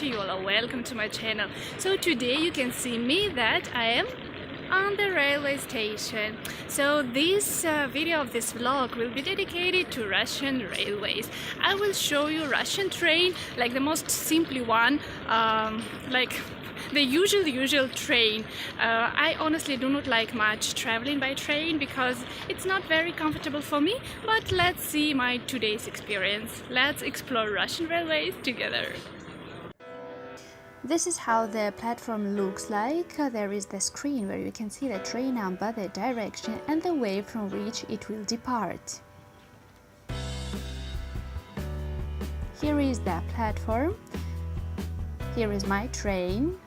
Natasha, you all are welcome to my channel. So today you can see me that I am on the railway station. So this video of this vlog will be dedicated to Russian railways. I will show you Russian train, like the most simple one, like the usual train. I honestly do not like much traveling by train because it's not very comfortable for me, but let's see my today's experience. Let's explore Russian railways together. This is how the platform looks like. There is the screen where you can see the train number, the direction and the way from which it will depart. Here is the platform. Here is my train.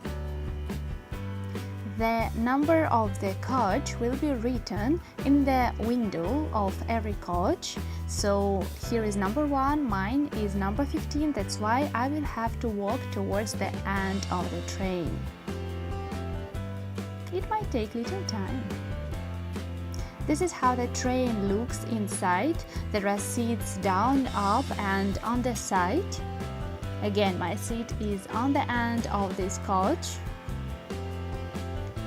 The number of the coach will be written in the window of every coach. So here is number 1, mine is number 15, that's why I will have to walk towards the end of the train. It might take little time. This is how the train looks inside. There are seats down, up and on the side. Again, my seat is on the end of this coach.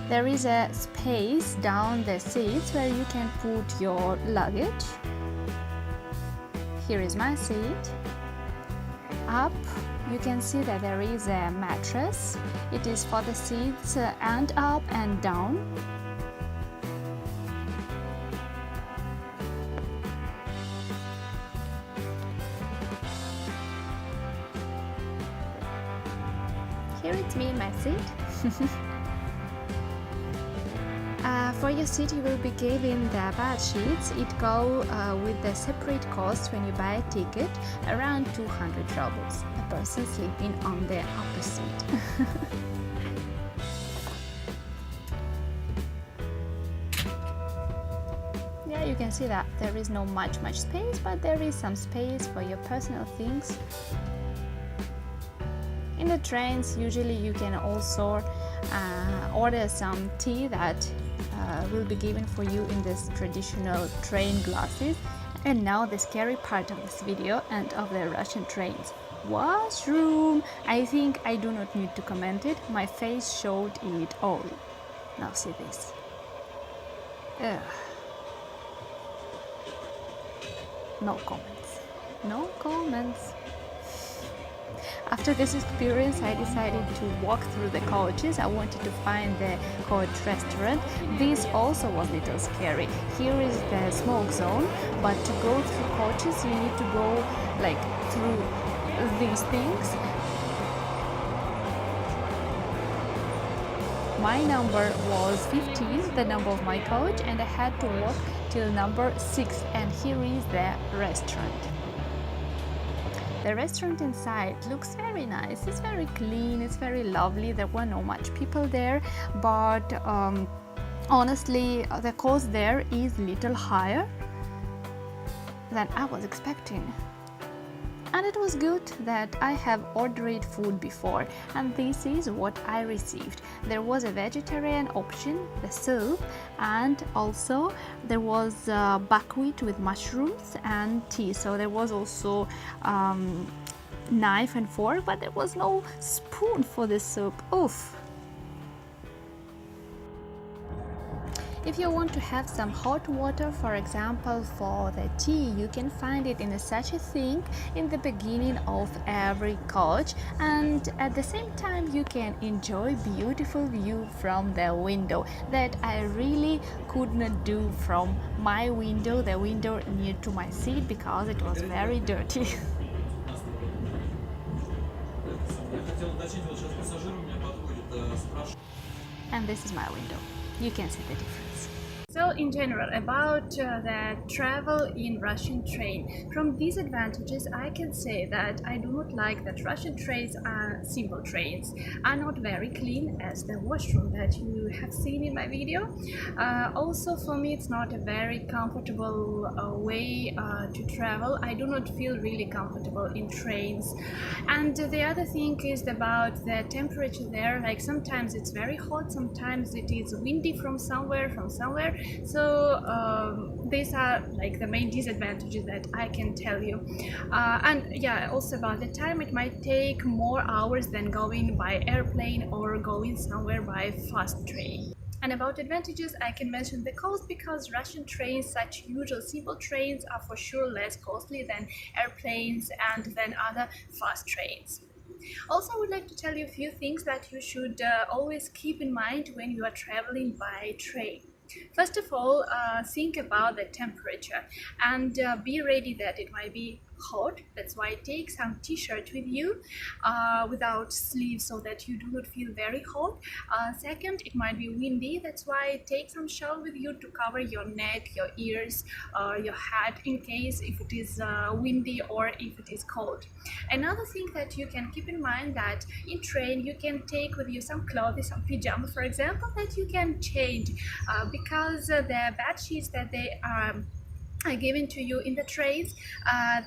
There is a space down the seats where you can put your luggage. Here is my seat. Up, you can see that there is a mattress. It is for the seats and up and down. Here it's me in my seat. For your seat you will be given the bed sheets. It go with the separate cost when you buy a ticket, around 200 rubles. A person sleeping on the upper seat. Yeah, you can see that there is no much space, but there is some space for your personal things. In the trains, usually you can also order some tea that will be given for you in this traditional train glasses. And now the scary part of this video and of the Russian trains. Washroom! I think I do not need to comment it. My face showed it all. Now see this. Ugh. No comments. No comments. After this experience, I decided to walk through the coaches. I wanted to find the coach restaurant. This also was a little scary. Here is the smoke zone, but to go through coaches, you need to go like through these things. My number was 15, the number of my coach, and I had to walk till number 6, and here is the restaurant. The restaurant inside looks very nice. It's very clean, it's very lovely. There were not much people there, but honestly the cost there is little higher than I was expecting. And it was good that I have ordered food before, and this is what I received. There was a vegetarian option, the soup, and also there was buckwheat with mushrooms and tea. So there was also knife and fork, but there was no spoon for the soup. Oof! If you want to have some hot water, for example, for the tea, you can find it in such a thing in the beginning of every coach, and at the same time you can enjoy beautiful view from the window that I really could not do from my window, the window near to my seat, because it was very dirty. And this is my window. You can see the difference. So in general, about the travel in Russian train, from these advantages I can say that I do not like that Russian trains are simple trains, are not very clean as the washroom that you have seen in my video. Also for me it's not a very comfortable way to travel. I do not feel really comfortable in trains. And the other thing is about the temperature there, like sometimes it's very hot, sometimes it is windy from somewhere. So these are like the main disadvantages that I can tell you. And yeah, also about the time, it might take more hours than going by airplane or going somewhere by fast train. And about advantages, I can mention the cost, because Russian trains, such usual simple trains, are for sure less costly than airplanes and than other fast trains. Also, I would like to tell you a few things that you should always keep in mind when you are traveling by train. First of all, think about the temperature and be ready that it might be hot. That's why take some t-shirt with you without sleeves so that you do not feel very hot. Second, it might be windy. That's why take some shawl with you to cover your neck, your ears, your head in case if it is windy or if it is cold. Another thing that you can keep in mind, that in train you can take with you some clothes, some pajamas for example, that you can change because the bed sheets that they are given to you in the trays,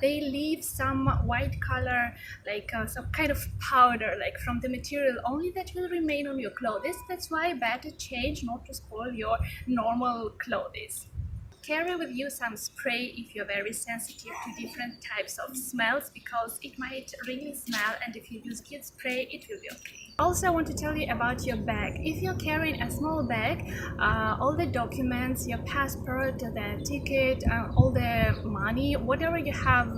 they leave some white color, like some kind of powder, like from the material only, that will remain on your clothes. That's why better change, not to spoil your normal clothes. Carry with you some spray if you're very sensitive to different types of smells, because it might really smell, and if you use kid spray it will be okay. Also, I want to tell you about your bag. If you're carrying a small bag, all the documents, your passport, the ticket, all the money, whatever you have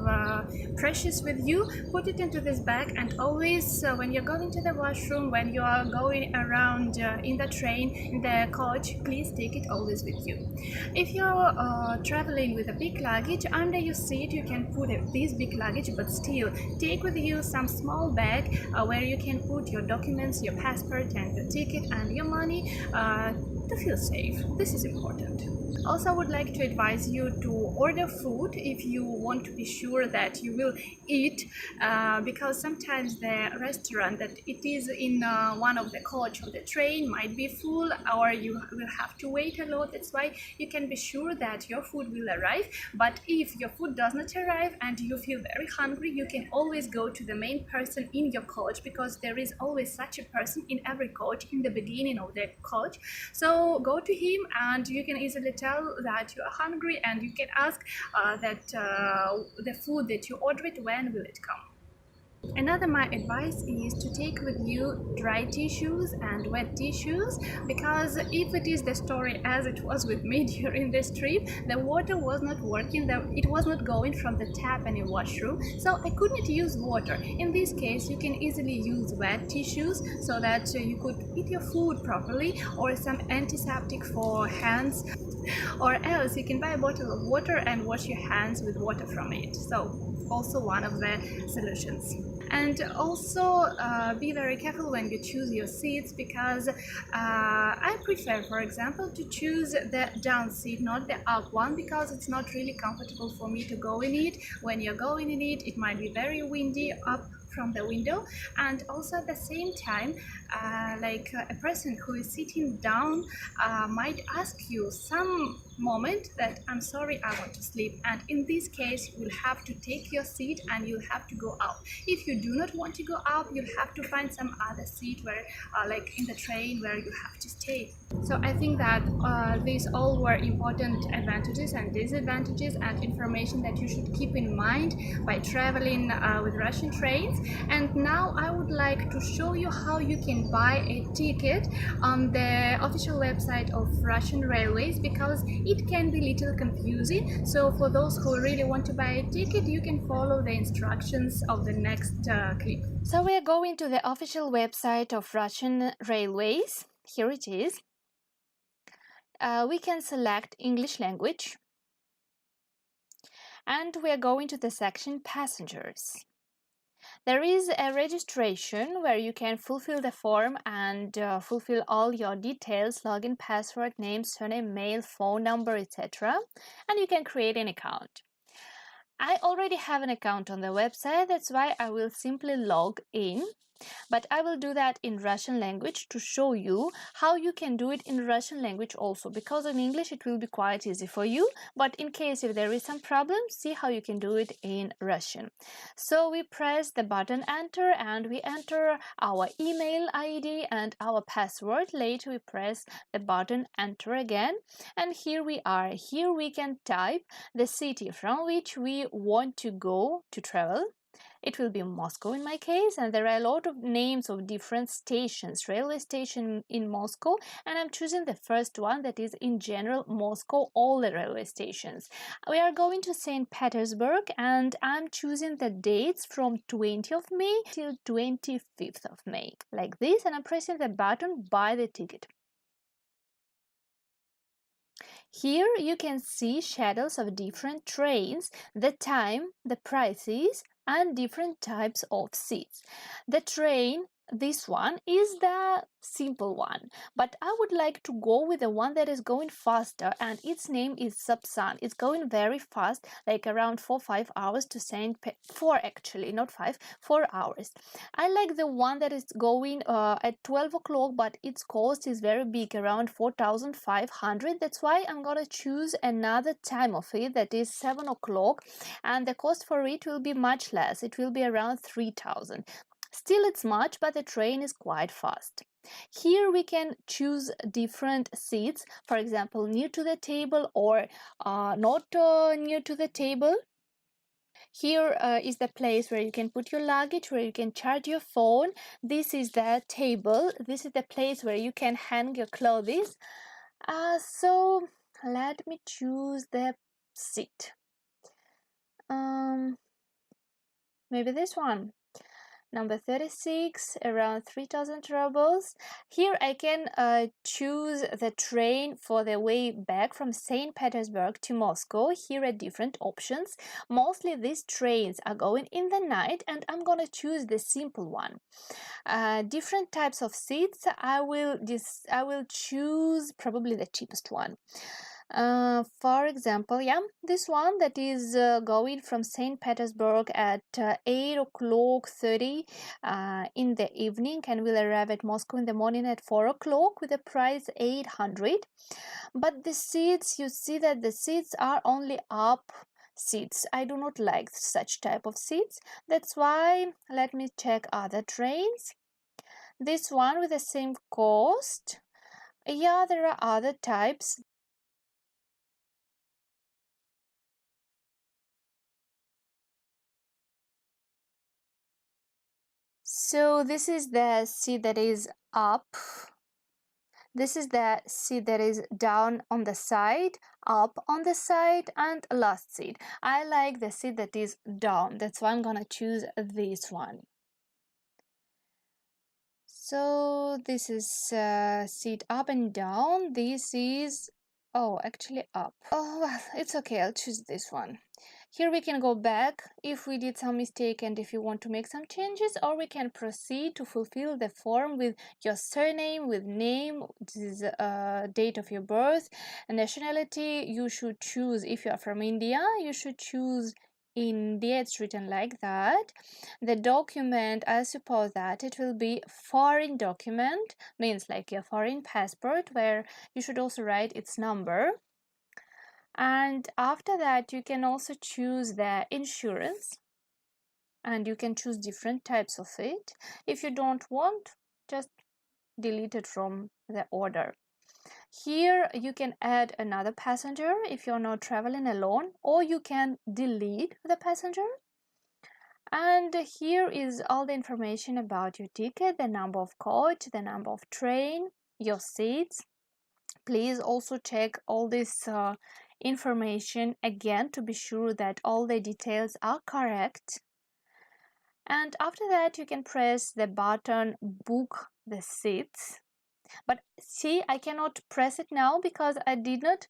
precious with you, put it into this bag. And always when you're going to the washroom, when you are going around in the train, in the coach, please take it always with you. If you're traveling with a big luggage, under your seat you can put this big luggage, but still take with you some small bag where you can put your documents, your passport and your ticket and your money to feel safe. This is important. Also, I would like to advise you to order food if you want to be sure that you will eat, because sometimes the restaurant that it is in one of the coach of the train might be full, or you will have to wait a lot. That's why you can be sure that your food will arrive. But if your food does not arrive and you feel very hungry, you can always go to the main person in your coach, because there is always such a person in every coach in the beginning of the coach. So go to him and you can easily tell that you are hungry, and you can ask that the food that you ordered, when will it come. Another my advice is to take with you dry tissues and wet tissues, because if it is the story as it was with me during this trip, the water was not working, it was not going from the tap in a washroom, so I couldn't use water. In this case, you can easily use wet tissues so that you could eat your food properly, or some antiseptic for hands, or else you can buy a bottle of water and wash your hands with water from it. So also one of the solutions. And also be very careful when you choose your seats, because I prefer, for example, to choose the down seat, not the up one, because it's not really comfortable for me to go in it. When you're going in it, it might be very windy up from the window, and also at the same time like a person who is sitting down might ask you some moment that I'm sorry, I want to sleep, and in this case you will have to take your seat and you'll have to go up. If you do not want to go up, you'll have to find some other seat where like in the train where you have to stay. So I think that these all were important advantages and disadvantages and information that you should keep in mind by traveling with Russian trains. And now I would like to show you how you can buy a ticket on the official website of Russian Railways, because it can be a little confusing. So for those who really want to buy a ticket, you can follow the instructions of the next clip. So we are going to the official website of Russian Railways. Here it is. We can select English language, and we are going to the section Passengers. There is a registration where you can fulfill the form and fulfill all your details: login, password, name, surname, mail, phone number, etc. And you can create an account. I already have an account on the website, that's why I will simply log in. but I will do that in Russian language to show you how you can do it in Russian language also, because in English it will be quite easy for you, but in case if there is some problem, see how you can do it in Russian. So we press the button enter and we enter our email ID and our password. Later we press the button enter again, and here we are. Here we can type the city from which we want to go to travel. It will be Moscow in my case, and there are a lot of names of different stations, railway station in Moscow, and I'm choosing the first one, that is in general Moscow, all the railway stations. We are going to St. Petersburg, and I'm choosing the dates from 20th of May till 25th of May, like this, and I'm pressing the button buy the ticket. Here you can see shadows of different trains, the time, the prices, and different types of seats. The train, this one, is the simple one, but I would like to go with the one that is going faster, and its name is sapsan. It's going very fast, like around 4-5 hours to St. 4 actually, not 5, 4 hours. I like the one that is going at 12 o'clock, but its cost is very big, around 4,500. That's why I'm gonna choose another time of it, that is 7 o'clock, and the cost for it will be much less. It will be around 3,000. Still, it's much, but the train is quite fast. Here we can choose different seats, for example, near to the table or not near to the table. Here is the place where you can put your luggage, where you can charge your phone. This is the table. This is the place where you can hang your clothes. So let me choose the seat. Maybe this one. Number 36, around 3,000 rubles. Here I can choose the train for the way back from St. Petersburg to Moscow. Here are different options. Mostly these trains are going in the night, and I'm gonna choose the simple one. Different types of seats. I will choose probably the cheapest one. For example, this one that is going from St. Petersburg at 8 o'clock 30 in the evening, and will arrive at Moscow in the morning at 4 o'clock with a price 800. But the seats, you see that the seats are only up seats. I do not like such type of seats. That's why let me check other trains. This one with the same cost. Yeah, there are other types. So this is the seat that is up. This is the seat that is down on the side, up on the side, and last seat. I like the seat that is down. That's why I'm gonna choose this one. So this is seat up and down. This is, oh, actually up. Oh, well, it's okay. I'll choose this one. Here we can go back if we did some mistake and if you want to make some changes, or we can proceed to fulfill the form with your surname, with name, this is date of your birth, nationality. You should choose, if you are from India, you should choose India. It's written like that. The document, I suppose that it will be foreign document, means like your foreign passport, where you should also write its number. And after that you can also choose the insurance, and you can choose different types of it. If you don't want, just delete it from the order. Here you can add another passenger if you're not traveling alone, or you can delete the passenger. And here is all the information about your ticket, the number of coach, the number of train, your seats. Please also check all this information again to be sure that all the details are correct. And after that you can press the button book the seats. But see, I cannot press it now because I did not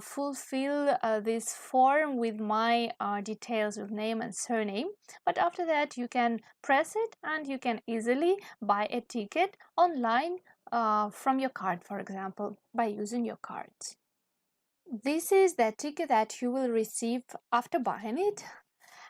fulfill this form with my details of name and surname. But after that you can press it and you can easily buy a ticket online from your card, for example, by using your cards. This is the ticket that you will receive after buying it.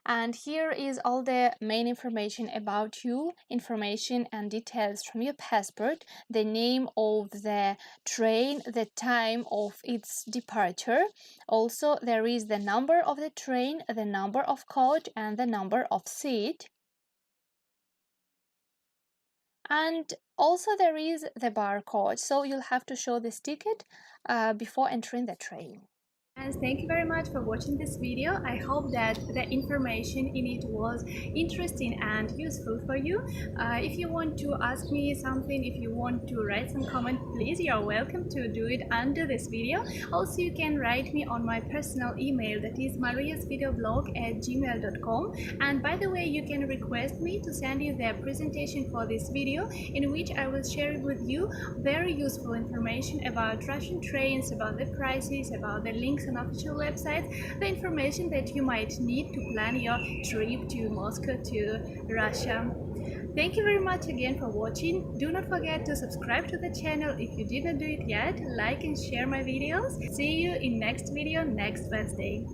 And here is all the main information about you, information and details from your passport, the name of the train, the time of its departure. Also, there is the number of the train, the number of coach, and the number of seat. And also there is the barcode, so you'll have to show this ticket before entering the train. And thank you very much for watching this video. I hope that the information in it was interesting and useful for you. If you want to ask me something, if you want to write some comment, please, you are welcome to do it under this video. Also, you can write me on my personal email, that is mariasvideoblog@gmail.com. And by the way, you can request me to send you the presentation for this video, in which I will share with you very useful information about Russian trains, about the prices, about the links on official websites, the information that you might need to plan your trip to Moscow, to Russia. Thank you very much again for watching. Do not forget to subscribe to the channel if you did not do it yet, like and share my videos. See you in next video next Wednesday.